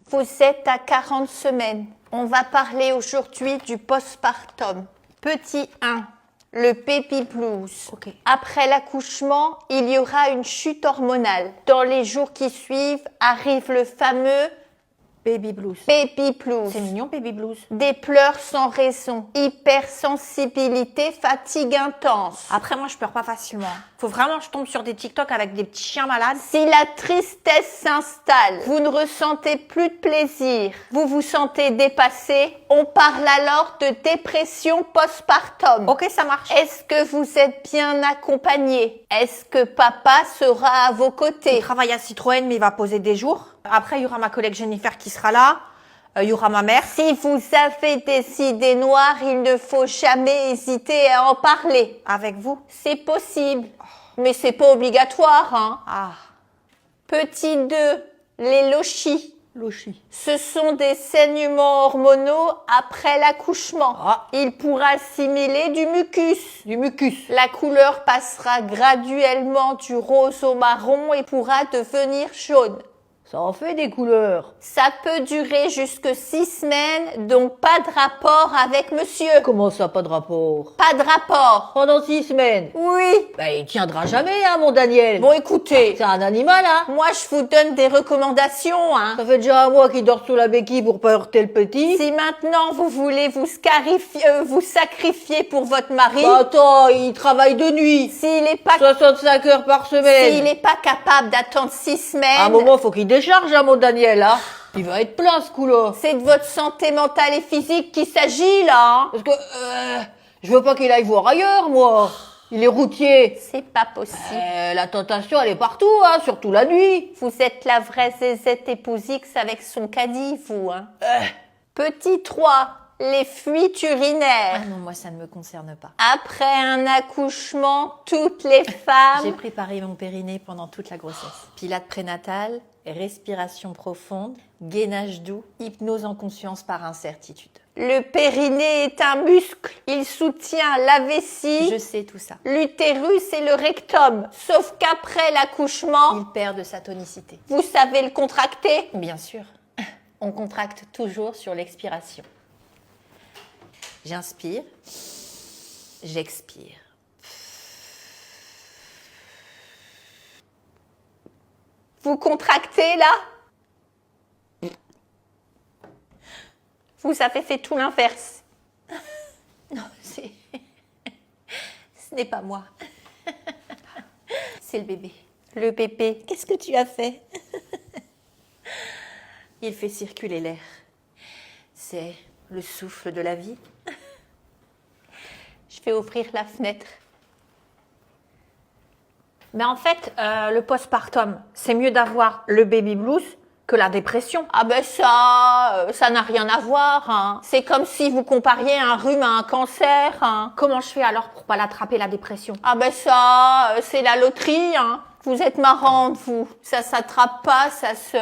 Vous êtes à 40 semaines. On va parler aujourd'hui du postpartum. Petit 1, le baby blues. Ok. Après l'accouchement, il y aura une chute hormonale. Dans les jours qui suivent, arrive le fameux Baby blues. baby blues. C'est mignon, baby blues. Des pleurs sans raison, hypersensibilité, fatigue intense. Après, moi, je pleure pas facilement. Faut vraiment que je tombe sur des TikTok avec des petits chiens malades. Si la tristesse s'installe, vous ne ressentez plus de plaisir, vous vous sentez dépassé, on parle alors de dépression postpartum. Ok, ça marche. Est-ce que vous êtes bien accompagné? Est-ce que papa sera à vos Il côtés? travaille à Citroën, mais il va poser des jours. Après, il y aura ma collègue Jennifer qui sera là. Il y aura ma mère. Si vous avez des idées noires, il ne faut jamais hésiter à en parler. Avec vous. C'est possible, mais c'est pas obligatoire, hein. Ah, Petit 2, les lochis. Lochi. Ce sont des saignements hormonaux après l'accouchement. Ah. Il pourra assimiler du mucus. Du mucus. La couleur passera graduellement du rose au marron et pourra devenir jaune. Ça en fait des couleurs. Ça peut durer jusque 6 semaines, donc pas de rapport avec monsieur. Comment ça, pas de rapport? Pas de rapport. Pendant 6 semaines. Oui. Ben, il tiendra jamais, hein, mon Daniel. Bon, écoutez, C'est un animal, hein. moi je vous donne des recommandations, hein. Ça fait déjà un mois qu'il dort sous la béquille pour pas heurter le petit. Si maintenant vous voulez vous sacrifier pour votre mari, Bah, attends, il travaille de nuit. s'il n'est pas 65 heures par semaine. S'il n'est pas capable d'attendre 6 semaines, À un moment, faut qu'il décharge, hein, mon Daniel, hein. Il va être plein, ce coup-là. c'est de votre santé mentale et physique qu'il s'agit là. Hein. Parce que, je veux pas qu'il aille voir ailleurs, moi. Il est routier. C'est pas possible. La tentation, elle est partout, hein, surtout la nuit. Vous êtes la vraie zézette épousix avec son caddie, vous. Hein. Petit 3, les fuites urinaires. non, moi, ça ne me concerne pas. Après un accouchement, toutes les J'ai femmes... préparé mon périnée pendant toute la grossesse. Pilates prénatal, respiration profonde, gainage doux, hypnose en conscience par incertitude. Le périnée est un muscle. Il soutient la vessie, Je sais tout ça. l'utérus et le rectum. Sauf qu'après l'accouchement, Il perd de sa tonicité. vous savez le contracter. Bien sûr. On contracte toujours sur l'expiration. J'inspire, j'expire. Vous contractez là. Vous avez fait tout l'inverse. Non, ce n'est pas moi. C'est le bébé. Le bébé. Qu'est-ce que tu as fait? Il fait circuler l'air. C'est le souffle de la vie. Je vais ouvrir la fenêtre. Mais en fait, le postpartum, c'est mieux d'avoir le baby blues que la dépression. Ah ben ça n'a rien à voir. Hein. C'est comme si vous compariez un rhume à un cancer. Hein. Comment je fais alors pour pas l'attraper, la dépression? Ah ben c'est la loterie. Hein. Vous êtes marrante, vous. Ça s'attrape pas, ça se...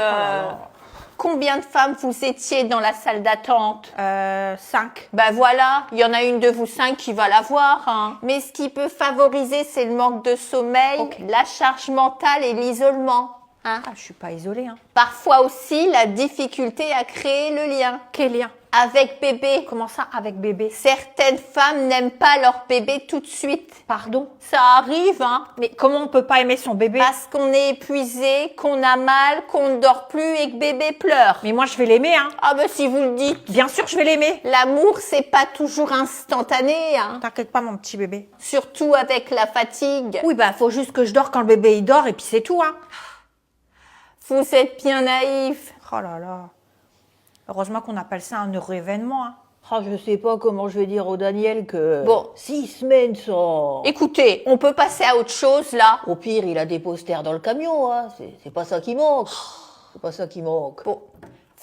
Combien de femmes vous étiez dans la salle d'attente? 5. Ben voilà, il y en a une de vous 5 qui va l'avoir. Hein. Mais ce qui peut favoriser, c'est le manque de sommeil, Ok. la charge mentale et l'isolement. Hein. Ah, je suis pas isolée, hein. Parfois aussi, la difficulté à créer le lien Quel lien? avec bébé. Comment ça, avec bébé? Certaines femmes n'aiment pas leur bébé tout de suite. Pardon? Ça arrive, hein. Mais comment on peut pas aimer son bébé? Parce qu'on est épuisé, qu'on a mal, qu'on ne dort plus et que bébé pleure. Mais moi, je vais l'aimer, hein. Ah ben si vous le dites. Bien sûr, je vais l'aimer. L'amour, c'est pas toujours instantané, hein. T'inquiète pas, mon petit bébé. Surtout avec la fatigue. Oui, bah, faut juste que je dors quand le bébé il dort et puis c'est tout, hein. Vous êtes bien naïf. Oh là là. Heureusement qu'on appelle ça un heureux événement, hein. Ah, je sais pas comment je vais dire au Daniel que... Bon. 6 semaines, ça... Écoutez, on peut passer à autre chose, là. Au pire, il a des posters dans le camion, hein. C'est pas ça qui manque. C'est pas ça qui manque. Bon.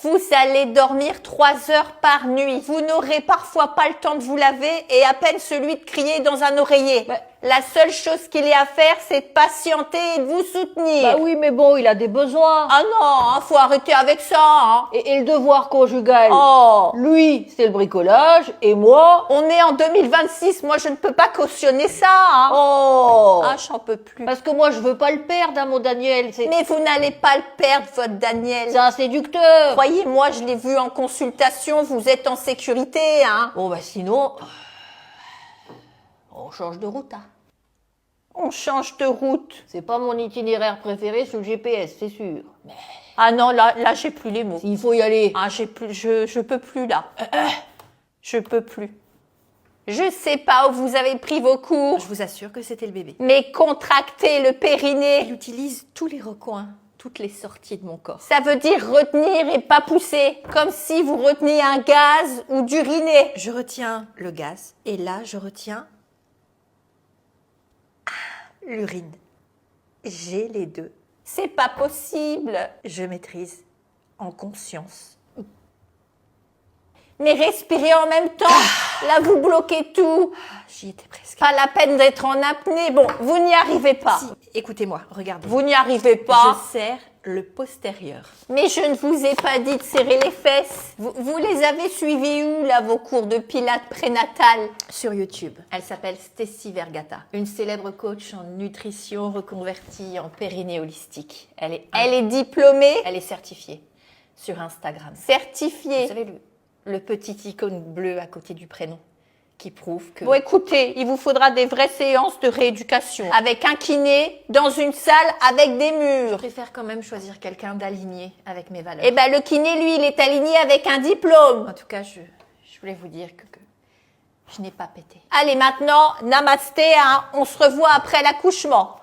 Vous allez dormir 3 heures par nuit. Vous n'aurez parfois pas le temps de vous laver et à peine celui de crier dans un oreiller. La seule chose qu'il y a à faire, c'est de patienter et de vous soutenir. Bah oui, mais bon, il a des besoins. Ah non, hein, faut arrêter avec ça. Hein. Et le devoir conjugal. Oh, Lui, c'est le bricolage, et moi... on est en 2026, moi je ne peux pas cautionner ça. Hein. Oh Ah, j'en peux plus. Parce que moi, je veux pas le perdre, hein, mon Daniel. Mais vous n'allez pas le perdre, votre Daniel. C'est un séducteur. Croyez-moi, je l'ai vu en consultation, vous êtes en sécurité. Hein. Bon, bah sinon... On change de route, hein. On change de route. C'est pas mon itinéraire préféré sur le GPS, c'est sûr. Mais Ah non, là j'ai plus les mots. s'il faut y aller... Ah, j'ai plus, je peux plus là. Je peux plus. Je sais pas où vous avez pris vos cours, Je vous assure que c'était le bébé. mais contracter le Il périnée, utilise tous les recoins, toutes les sorties de mon corps. ça veut dire retenir et pas pousser. Comme si vous reteniez un gaz ou d'uriner. Je retiens le gaz et là, je retiens l'urine. J'ai les deux. C'est pas possible. Je maîtrise en conscience. Mais respirez en même temps. Là, vous bloquez tout. J'y étais presque. Pas la peine d'être en apnée. Bon, vous n'y arrivez pas. Si, écoutez-moi, regardez. Vous n'y arrivez pas. Je serre le postérieur. Mais je ne vous ai pas dit de serrer les fesses. Vous les avez suivis où, là, vos cours de pilates prénatal? Sur YouTube. Elle s'appelle Stacy Vergata, une célèbre coach en nutrition reconvertie en périnée holistique. Elle Elle est diplômée, est certifiée sur Instagram. Vous certifiée. savez, le petit icône bleu à côté du prénom qui prouve que... Bon, écoutez, il vous faudra des vraies séances de rééducation. Avec un kiné, dans une salle, avec des Je murs. préfère quand même choisir quelqu'un d'aligné avec mes valeurs. Eh ben, le kiné, lui, il est aligné avec un diplôme. En tout cas, je voulais vous dire que je n'ai pas pété. Allez, maintenant, namasté, hein. On se revoit après l'accouchement.